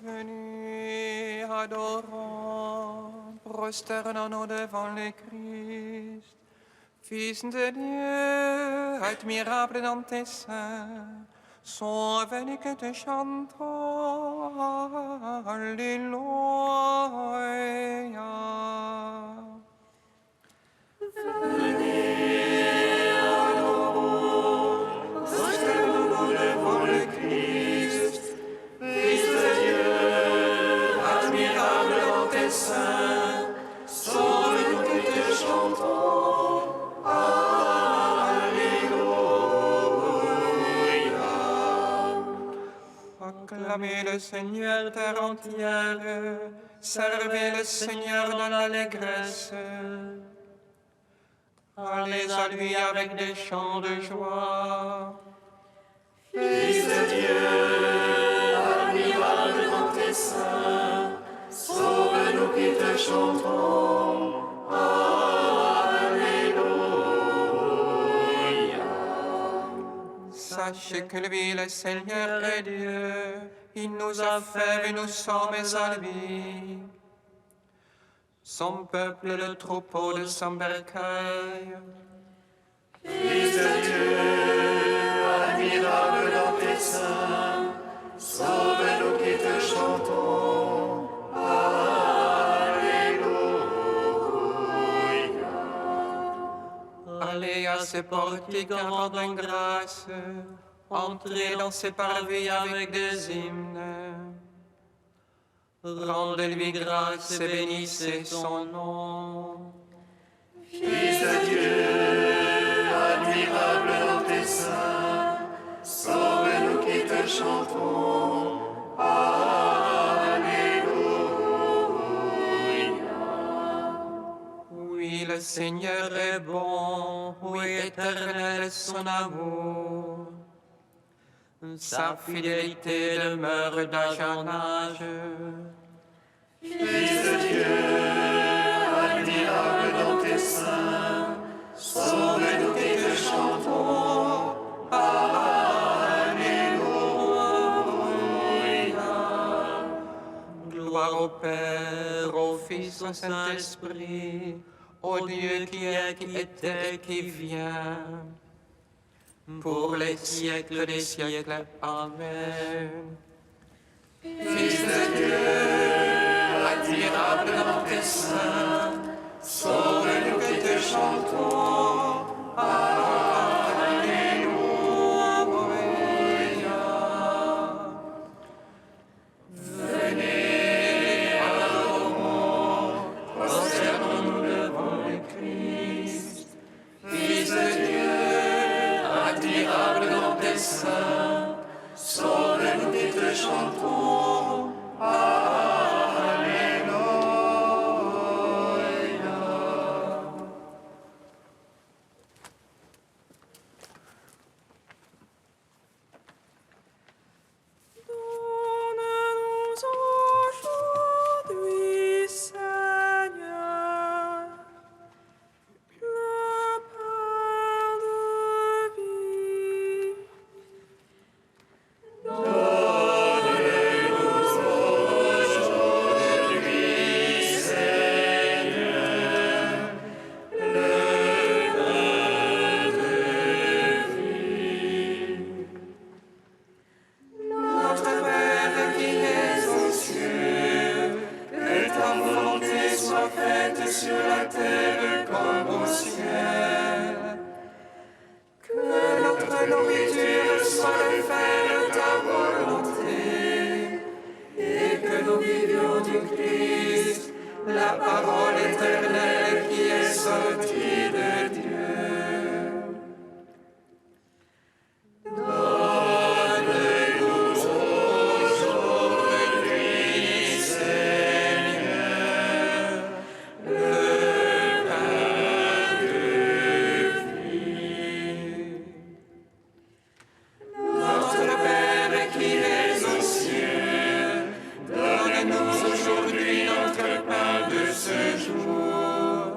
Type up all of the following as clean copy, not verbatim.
Venez, adorons, prosternons-nous devant le Christ, Fils de Dieu, admirable dans tes seins, sont venus que te chantons, Alléluia. Venez, adorons, prosternons-nous devant le Christ, Fils de Dieu, admirable dans tes seins, sont venus que te chantons, Alléluia. Acclamez le Seigneur terre entière, servez le Seigneur dans l'allégresse. Allez à lui avec des chants de joie. Fils de Dieu, admirable dans tes seins, sauve-nous qui te chantons. Alléluia. Sachez que lui, le Seigneur est Dieu, il nous a fait et nous sommes à lui. Son peuple, le troupeau de son bercail. Fils de Dieu, admirable dans tes seins, sauve-nous qui te chantons. Alléluia. Allez à ses portiques en rendant grâce, entrez dans ses parvis avec des hymnes. Rendez-lui grâce et bénissez son nom. Fils de Dieu, admirable dans tes seins, sauve-nous qui te chantons. Alléluia. Oui, le Seigneur est bon, oui, éternel est son amour. Sa fidélité demeure d'âge en âge. Fils de Dieu, admirable dans tes seins, sauve-nous qui te chantons. Alléluia. Gloire au Père, au Fils, au Saint-Esprit, au Dieu qui est, qui était et qui vient, pour les siècles des siècles. Amen. Fils de Dieu, admirable dans tes seins, sauve-nous qui te chantons. Alléluia. Venez, adorons, prosternons-nous devant le Christ, Fils de Dieu, admirable dans tes seins, sauve-nous qui te chantons. Ce jour,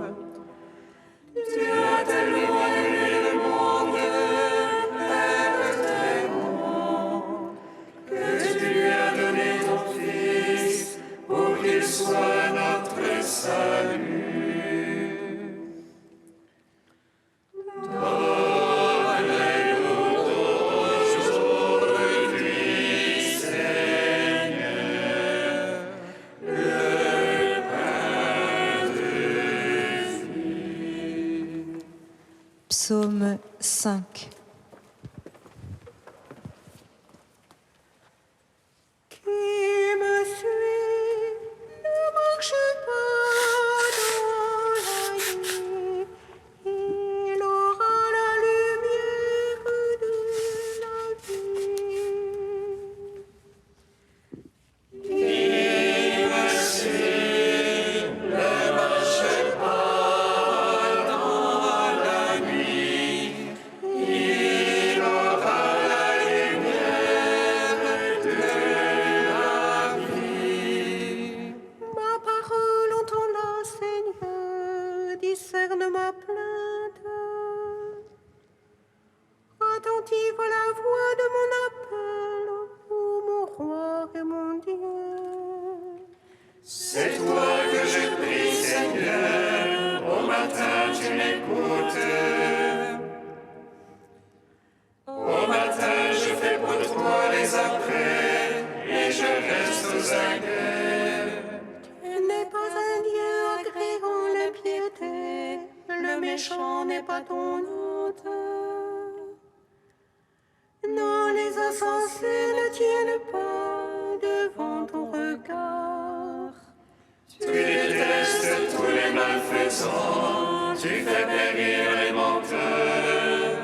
Psaume 5. Qui me suit ne marche pas dans la nuit, il aura la lumière de la vie. Ma parole entends-la, Seigneur, discerne ma plainte. Attentive à la voix de mon appel, ô mon roi et mon Dieu. C'est toi que je prie, Seigneur, au matin tu m'écoutes. Au matin je fais pour toi les apprêts, et je reste aux aguets. Tu n'es pas un Dieu agréant l'impiété, le méchant n'est pas ton hôte. Non, les insensés ne tiennent pas devant ton regard. Tu détestes tous les malfaisants, tu fais périr les menteurs.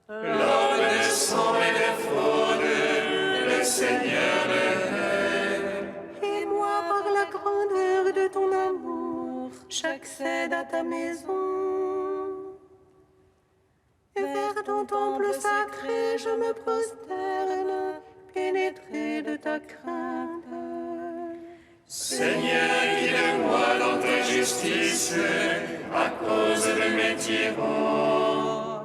L'homme de sang et de fraude, le Seigneur le hait. Et moi, par la grandeur de ton amour, j'accède à ta maison. Vers ton temple sacré, je me prosterne, pénétré de ta crainte. Seigneur, guide-moi dans ta justice, à cause de mes tyrans.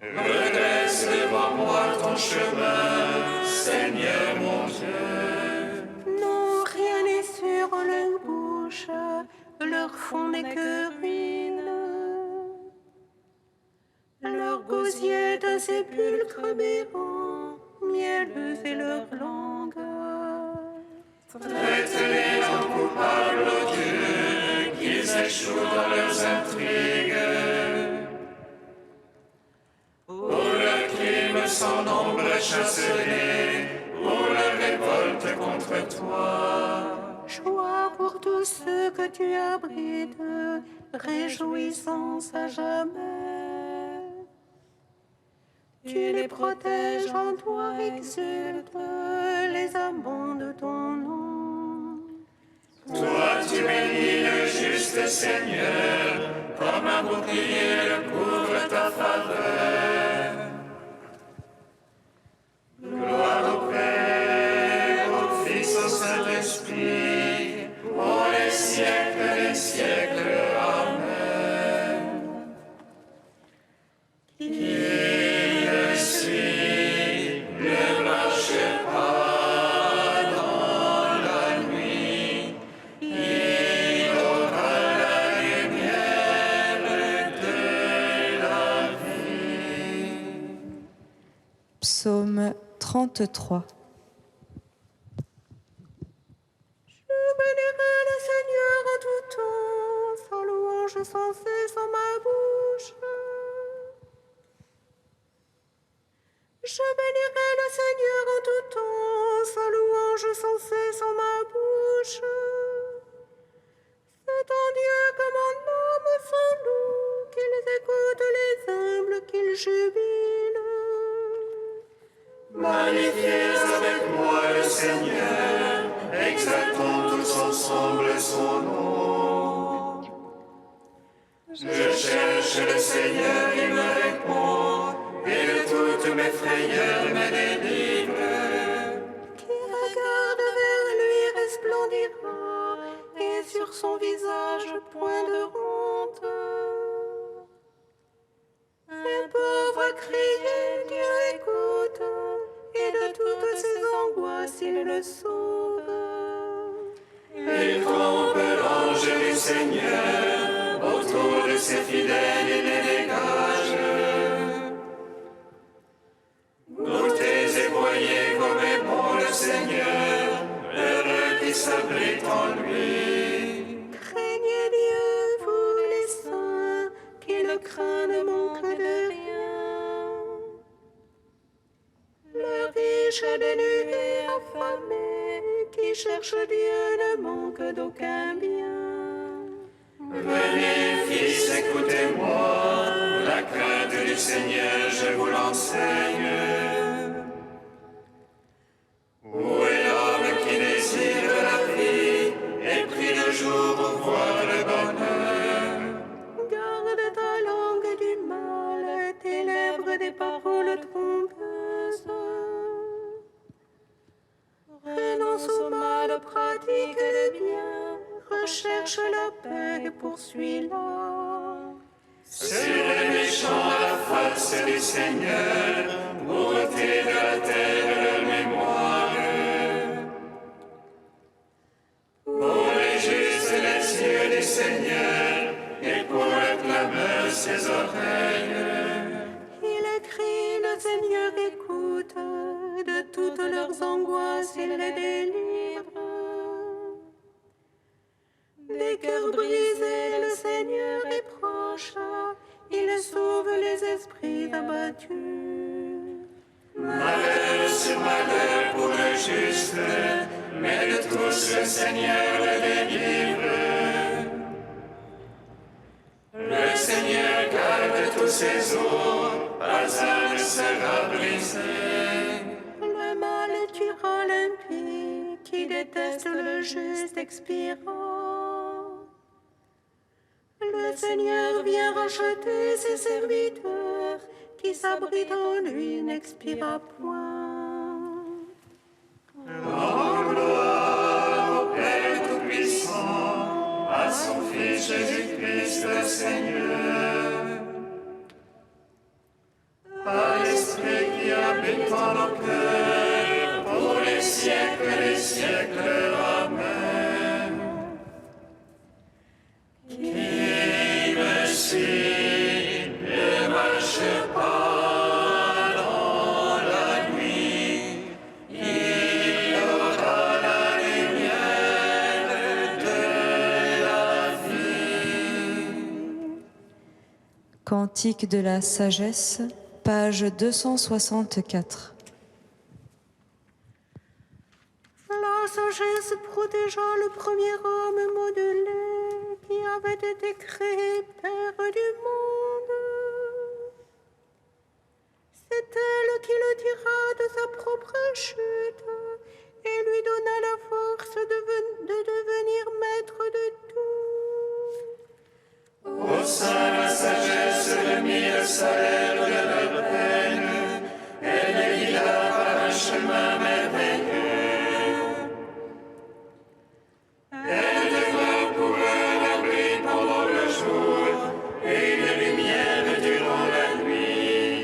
Redresse devant moi ton chemin, Seigneur mon Dieu. Non, rien n'est sur leur bouche, leur fond n'est que ruine. Leur gosier est un sépulcre béant, mielleux est leur langue. Traite-les en coupables odieux, qu'ils échouent dans leurs intrigues. Pour leurs crimes sans nombre chasse-les, pour leur révolte contre toi. Joie pour tous ceux que tu abrites, réjouissance à jamais. Tu les protèges en toi, exulte les amants de ton nom. Toi, tu bénis le juste Seigneur, comme un bouclier le couvre ta faveur. Gloire au Père, au Fils, au Saint-Esprit, pour les siècles des siècles. Amen. Qui le suit ne marche pas dans la nuit, il aura la lumière de la vie. Psaume 33. Je bénirai le Seigneur en tout temps, sa louange sans cesse en ma bouche. Je bénirai le Seigneur en tout temps, sa louange sans cesse en ma bouche. C'est en Dieu que mon âme s'enloue, qu'ils écoutent les humbles, qu'ils jubilent. Magnifiez avec moi le Seigneur, exaltons tous ensemble son nom. Je cherche le Seigneur, il me répond, et de toutes mes frayeurs me délivre. Qui regarde vers lui resplendira, et sur son visage point de honte. Un pauvre crier, Dieu écoute, et de toutes ses angoisses il le sauve. Il trompe l'ange du Seigneur, autour de ses fidèles il les dégage. Goûtez et voyez comme est bon le Seigneur, heureux qui s'abrite en lui. Craignez Dieu, vous les saints, riche, dénu et affamé, qui cherche Dieu ne manque d'aucun bien. Venez, fils, écoutez-moi, la crainte du Seigneur, je vous l'enseigne. Où est l'homme qui désire la vie et prie le jour pour voir le bonheur? Garde ta langue du mal, tes lèvres des paroles trompeuses. Renonce au mal, pratique le bien, recherche la paix et poursuis-la. Sur les méchants la face du Seigneur, pour ôter de la terre leur mémoire. Pour les justes les yeux du Seigneur, et pour le clameur ses oreilles. Il écrit, le Seigneur écoute, de toutes leurs angoisses il les délivre. Des cœurs brisés, le Seigneur est proche, il sauve les esprits abattus. Malheur sur malheur pour le juste, mais de tous le Seigneur le délivre. Le Seigneur garde tous ses eaux, pas un ne sera brisé. Le mal tuera l'impie, qui déteste le juste expirant. Le Seigneur vient racheter ses serviteurs, qui s'abritent en lui n'expira point. En gloire au Père Tout-Puissant, à son Fils Jésus-Christ le Seigneur. Par l'Esprit qui habite en nos cœurs, pour les siècles des siècles. Amen. Qui me suit ne marche pas dans la nuit, il aura la lumière de la vie. Cantique de la sagesse, page 264. La sagesse protégea le premier homme modelé, qui avait été créé Père du monde. C'est elle qui le tira de sa propre chute et lui donna la force de devenir maître de tout. Au sein de la sagesse remit le salaire de leur peine, elle les guida par un chemin merveilleux. Elle devint pour eux l'abri pendant le jour et une lumière durant la nuit.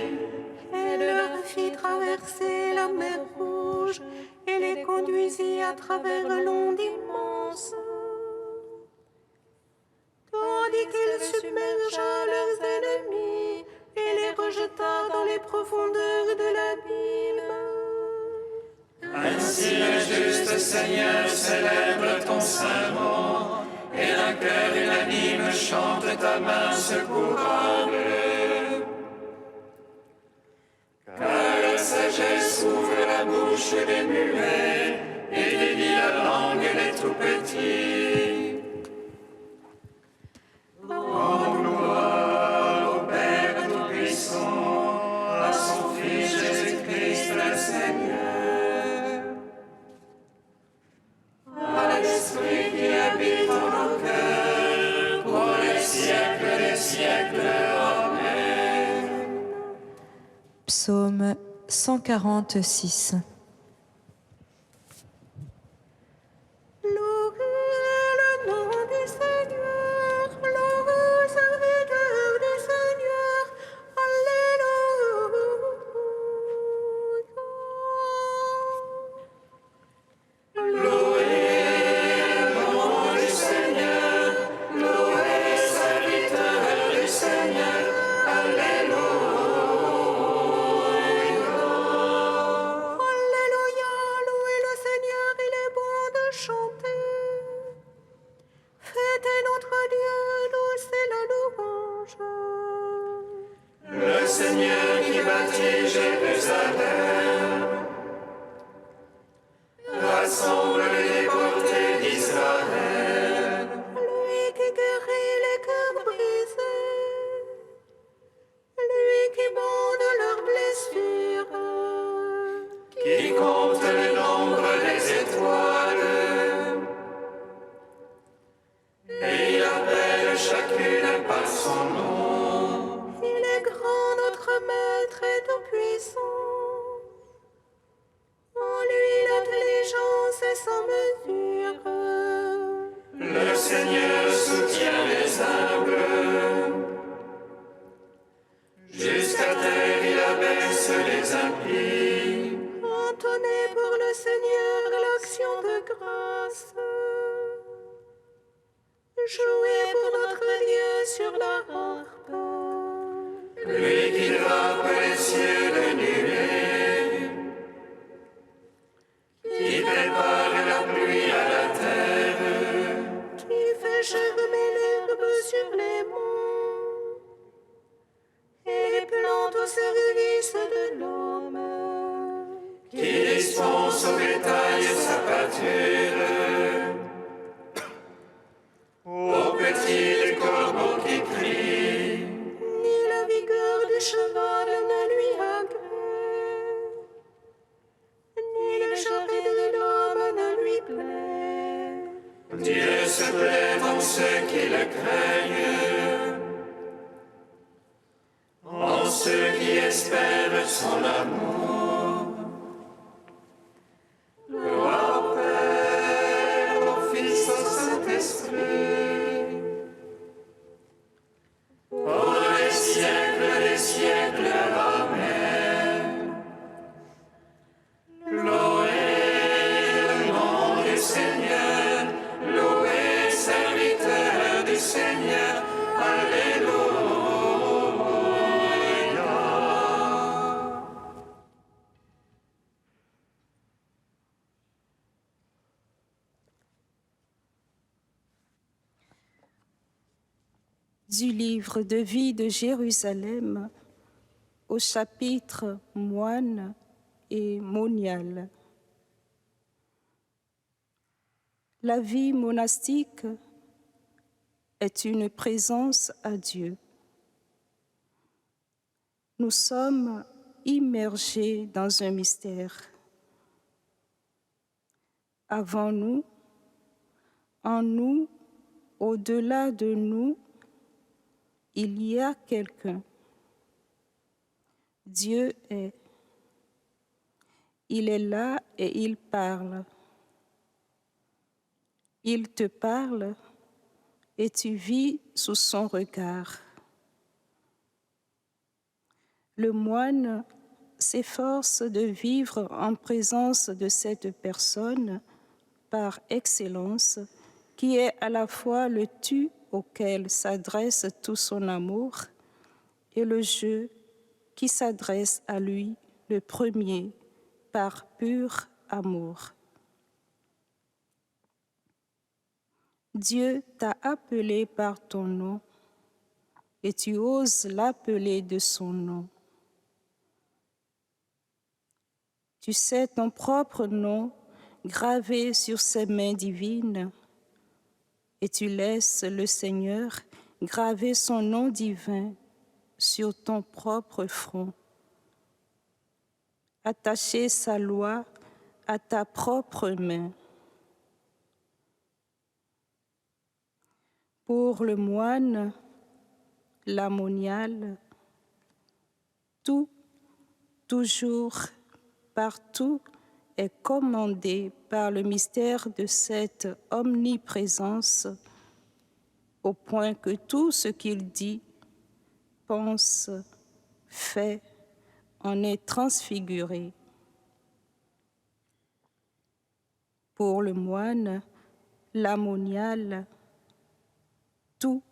Elle leur fit traverser la mer Rouge et les conduisit à travers l'onde immense. Tandis qu'il submergea leurs ennemis et les rejeta dans les profondeurs de l'abîme. Ainsi le juste Seigneur célèbre ton saint nom, et d'un cœur unanime chante ta main secourable. Car la sagesse ouvre la bouche des muets et délie la langue des tout petits. En gloire au Père Tout-Puissant, à son Fils Jésus-Christ le Seigneur. À l'Esprit qui habite en nos cœurs, pour les siècles des siècles. Amen. Psaume 146. Louez le nom du Seigneur, louez serviteur du Seigneur, Alléluia. Louez le nom du Seigneur, louez serviteur du Seigneur. Alléluia. Alléluia, louez le Seigneur, il est bon de chanter. Fêtez notre Dieu, c'est la louange. Le Seigneur qui bâtit Jérusalem. Seigneur soutient les humbles. Jusqu'à terre, il abaisse les impies. Entonnez pour le Seigneur l'action de grâce. Jouez pour notre Dieu sur la harpe. Lui qui drape les cieux de nuée, qui prépare la pluie à la terre, Qui fait germer l'herbe sur les monts et plante au service de l'homme. qui dispense au bétail sa pâture, aux petits des corbeaux qui crient. Ni la vigueur du cheval ne lui agrée, ni le charret de l'homme ne lui plaît. Dieu se plaît en ceux qui le craignent, en ceux qui espèrent son amour. Gloire au Père, au Fils, au Saint-Esprit, pour les siècles des siècles. Amen. Louez le nom du Seigneur, louez serviteur du Seigneur. Alléluia. Du livre de vie de Jérusalem au chapitre moine et monial. La vie monastique est une présence à Dieu. Nous sommes immergés dans un mystère. Avant nous, en nous, au-delà de nous, il y a quelqu'un. Dieu est. Il est là et il parle. Il te parle et tu vis sous son regard. Le moine s'efforce de vivre en présence de cette personne par excellence, qui est à la fois le tu auquel s'adresse tout son amour et le je qui s'adresse à lui le premier par pur amour. Dieu t'a appelé par ton nom et tu oses l'appeler de son nom. Tu sais ton propre nom gravé sur ses mains divines et tu laisses le Seigneur graver son nom divin sur ton propre front. Attacher sa loi à ta propre main. Pour le moine, la moniale, tout, toujours, partout est commandé par le mystère de cette omniprésence, au point que tout ce qu'il dit, pense, fait, en est transfiguré. Pour le moine, la moniale, tout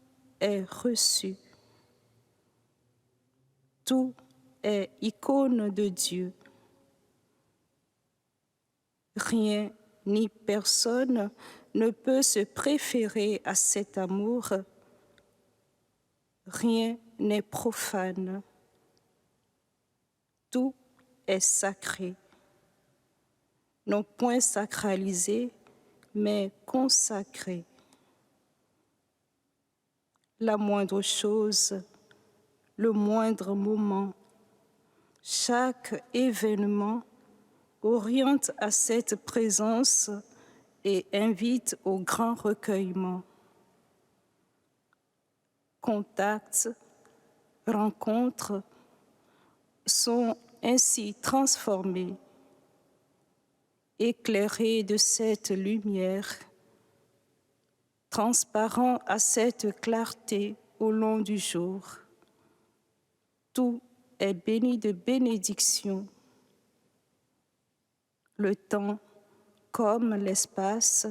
est reçu. Tout est icône de Dieu. Rien ni personne ne peut se préférer à cet amour. Rien n'est profane. Tout est sacré. Non point sacralisé, mais consacré. La moindre chose, le moindre moment, chaque événement oriente à cette présence et invite au grand recueillement. Contacts, rencontres sont ainsi transformés, éclairés de cette lumière, transparent à cette clarté au long du jour. Tout est béni de bénédiction. Le temps, comme l'espace,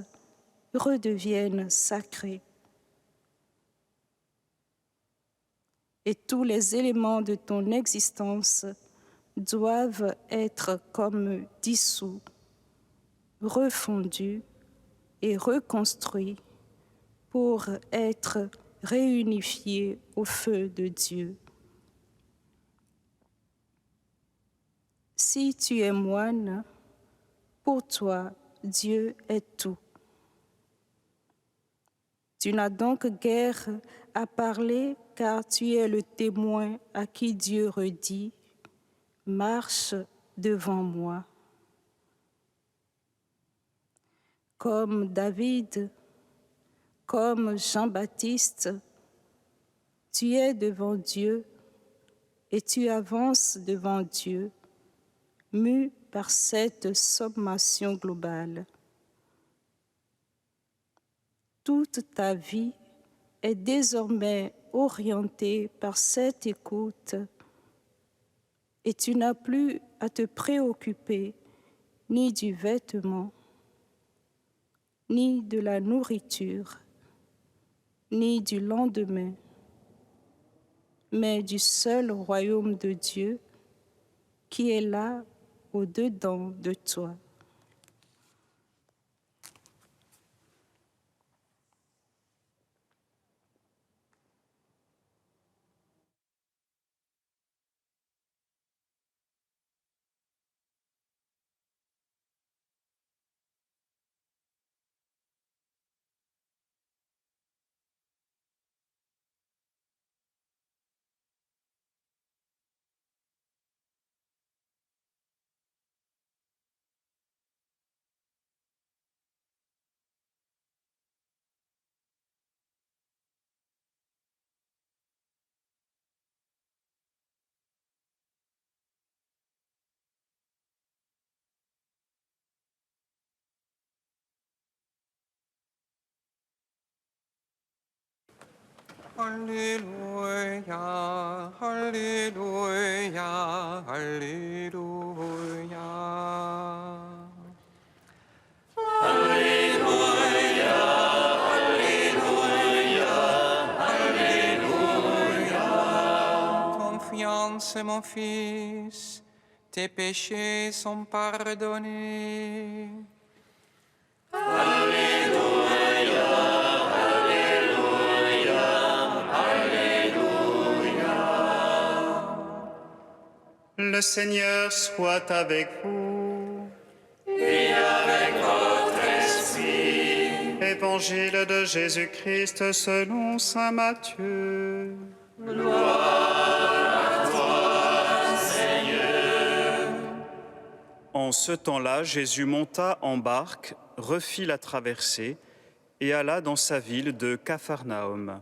redeviennent sacrés. Et tous les éléments de ton existence doivent être comme dissous, refondus et reconstruits pour être réunifiés au feu de Dieu. Si tu es moine, pour toi, Dieu est tout. Tu n'as donc guère à parler car tu es le témoin à qui Dieu redit « Marche devant moi ». Comme David, comme Jean-Baptiste, tu es devant Dieu et tu avances devant Dieu, mu par cette sommation globale. Toute ta vie est désormais orientée par cette écoute et tu n'as plus à te préoccuper ni du vêtement, ni de la nourriture, ni du lendemain, mais du seul royaume de Dieu qui est là au-dedans de toi. Alléluia, Alléluia, Alléluia. Confiance, mon fils, tes péchés sont pardonnés. Le Seigneur soit avec vous. Et avec votre esprit. Évangile de Jésus-Christ selon saint Matthieu. Gloire à toi, Seigneur. En ce temps-là, Jésus monta en barque, refit la traversée et alla dans sa ville de Capharnaüm.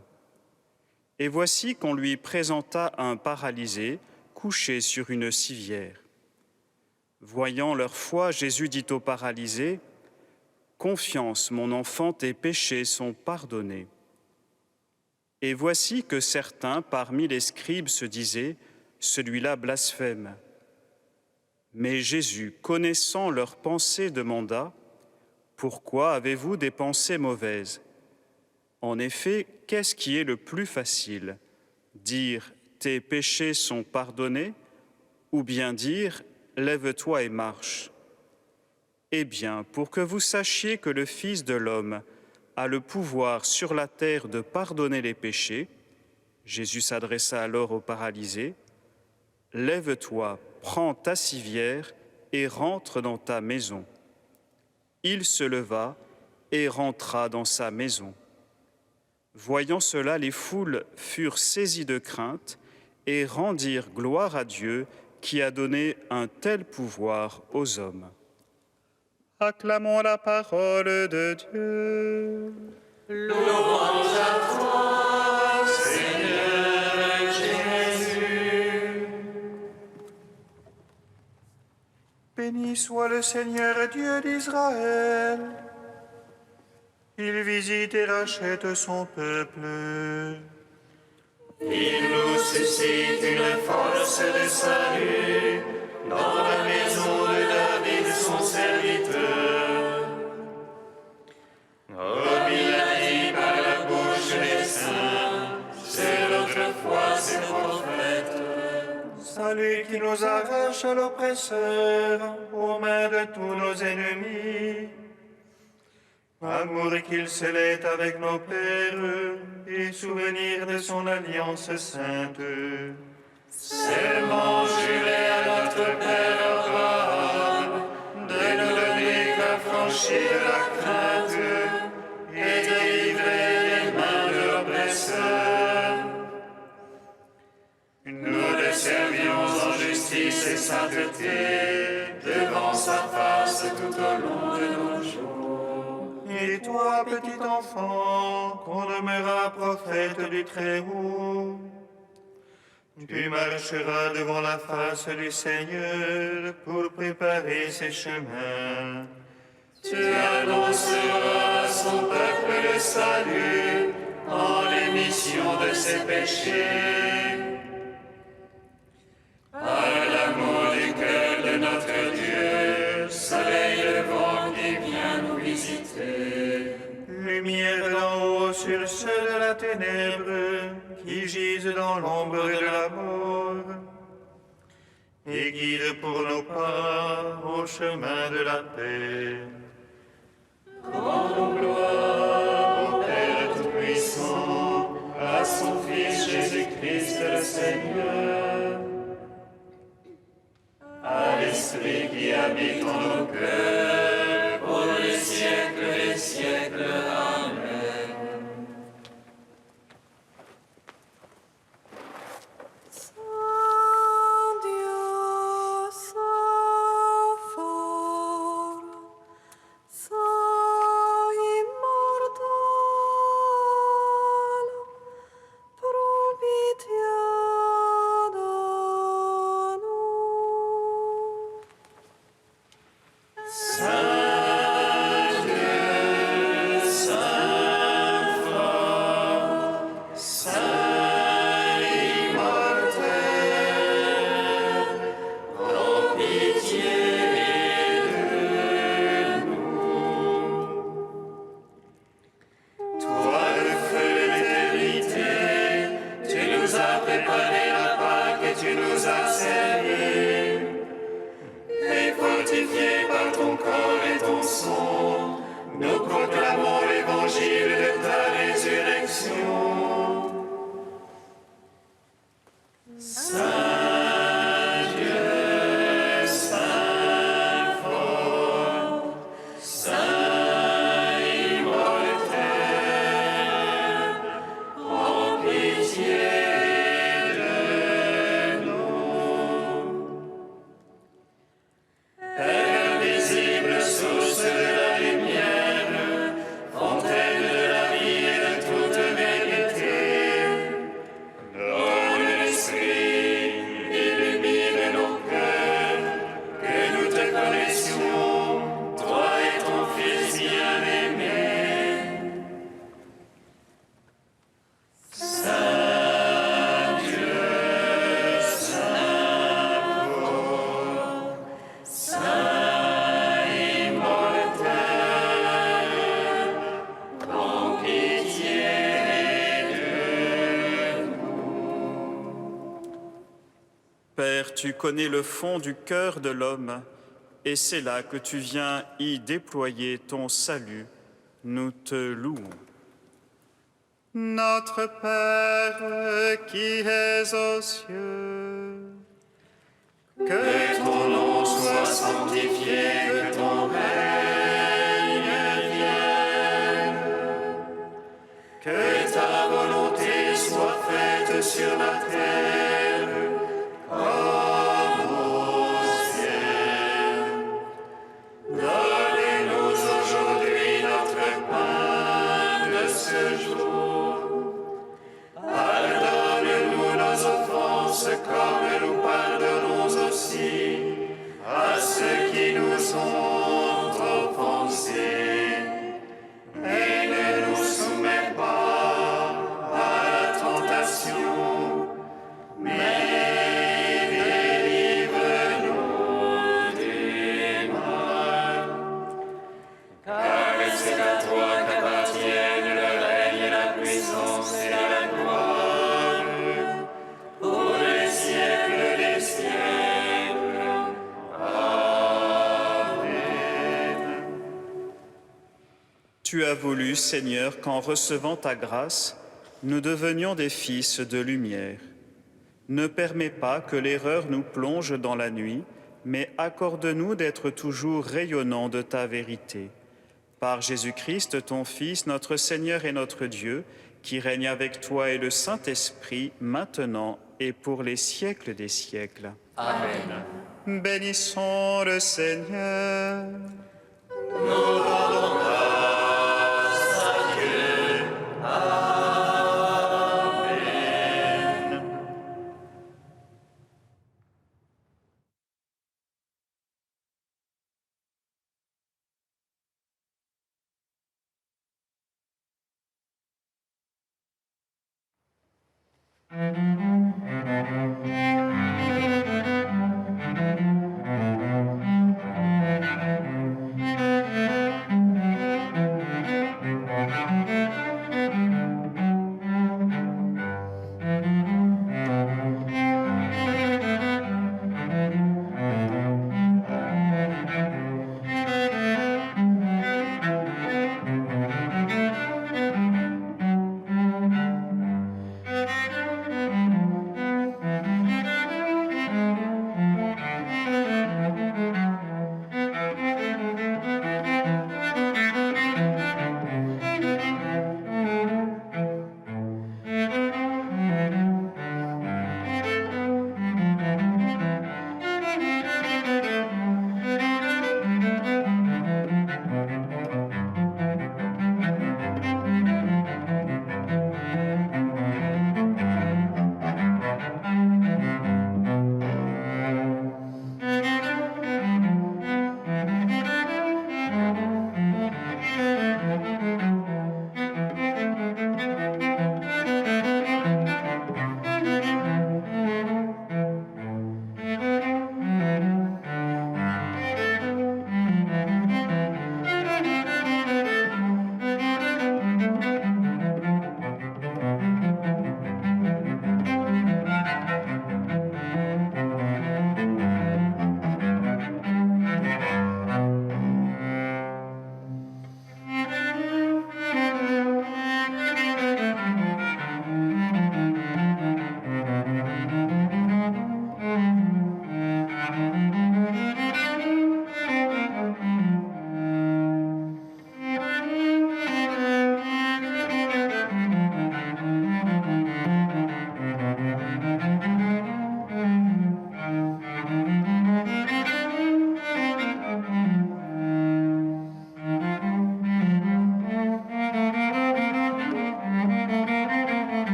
Et voici qu'on lui présenta un paralysé couché sur une civière. Voyant leur foi, Jésus dit au paralysé : « Confiance, mon enfant, tes péchés sont pardonnés. » Et voici que certains parmi les scribes se disaient : « Celui-là blasphème. » Mais Jésus, connaissant leurs pensées, demanda : « Pourquoi avez-vous des pensées mauvaises ? En effet, qu'est-ce qui est le plus facile ? Dire : tes péchés sont pardonnés, ou bien dire : lève-toi et marche. Eh bien, pour que vous sachiez que le Fils de l'homme a le pouvoir sur la terre de pardonner les péchés, Jésus s'adressa alors au paralysé : lève-toi, prends ta civière et rentre dans ta maison. Il se leva et rentra dans sa maison. Voyant cela, les foules furent saisies de crainte et rendirent gloire à Dieu qui a donné un tel pouvoir aux hommes. Acclamons la parole de Dieu. Louange à toi, Seigneur Jésus. Béni soit le Seigneur Dieu d'Israël. Il visite et rachète son peuple. Il nous suscite une force de salut dans la maison de David, son serviteur. Comme il a dit par la bouche des saints, c'est autrefois ses prophètes. Salut qui nous arrache à l'oppresseur, aux mains de tous nos ennemis. Amour qu'il scellait avec nos pères, et souvenir de son alliance sainte. Serment juré à notre Père Abraham, de nous donner qu'affranchir la crainte, et délivrer les mains de l'oppresseur. Nous le servions en justice et sainteté, devant sa face tout au long de nos jours. Et toi, petit enfant, qu'on demeura prophète du Très-Haut, tu marcheras devant la face du Seigneur pour préparer ses chemins. Tu annonceras à son peuple le salut en l'émission de ses péchés. Par l'amour du cœur de notre Dieu, soleil levant qui vient nous visiter. Lumière d'en haut sur ceux de la ténèbre qui gisent dans l'ombre de la mort, et guide pour nos pas au chemin de la paix. Rendons gloire au Père Tout-Puissant, à son Fils Jésus-Christ le Seigneur, à l'Esprit qui habite en nos cœurs, pour les siècles des siècles. Amen. Saint Dieu, Saint fort, Saint immortel, prends pitié de nous. Saint Dieu, Saint fort, Saint immortel, prends pitié de nous. Toi, le feu de l'éternité, tu nous as préparé la Pâque et tu nous as servis. Et fortifiés par ton corps et ton sang, nous proclamons l'évangile de ta résurrection. Saint Dieu, Saint fort, Saint immortel, prends pitié de nous. Père invisible, source de la lumière, fontaine de la vie et de toute vérité, donne l'esprit, illumine nos cœurs, que nous te connaissions, toi et ton Fils bien-aimé. Saint Dieu, Saint fort, Saint immortel, prends pitié de nous. Père, tu connais le fond du cœur de l'homme, et c'est là que tu viens y déployer ton salut. Nous te louons. Notre Père qui es aux cieux, Que ton nom soit sanctifié, que ton règne vienne, que ta volonté soit faite sur la terre comme au ciel. Donne-nous aujourd'hui notre pain de ce jour. Pardonne-nous nos offenses comme Tu as voulu, Seigneur, qu'en recevant ta grâce, nous devenions des fils de lumière. Ne permets pas que l'erreur nous plonge dans la nuit, mais accorde-nous d'être toujours rayonnants de ta vérité. Par Jésus-Christ, ton Fils, notre Seigneur et notre Dieu, qui règne avec toi et le Saint-Esprit, maintenant et pour les siècles des siècles. Amen. Bénissons le Seigneur.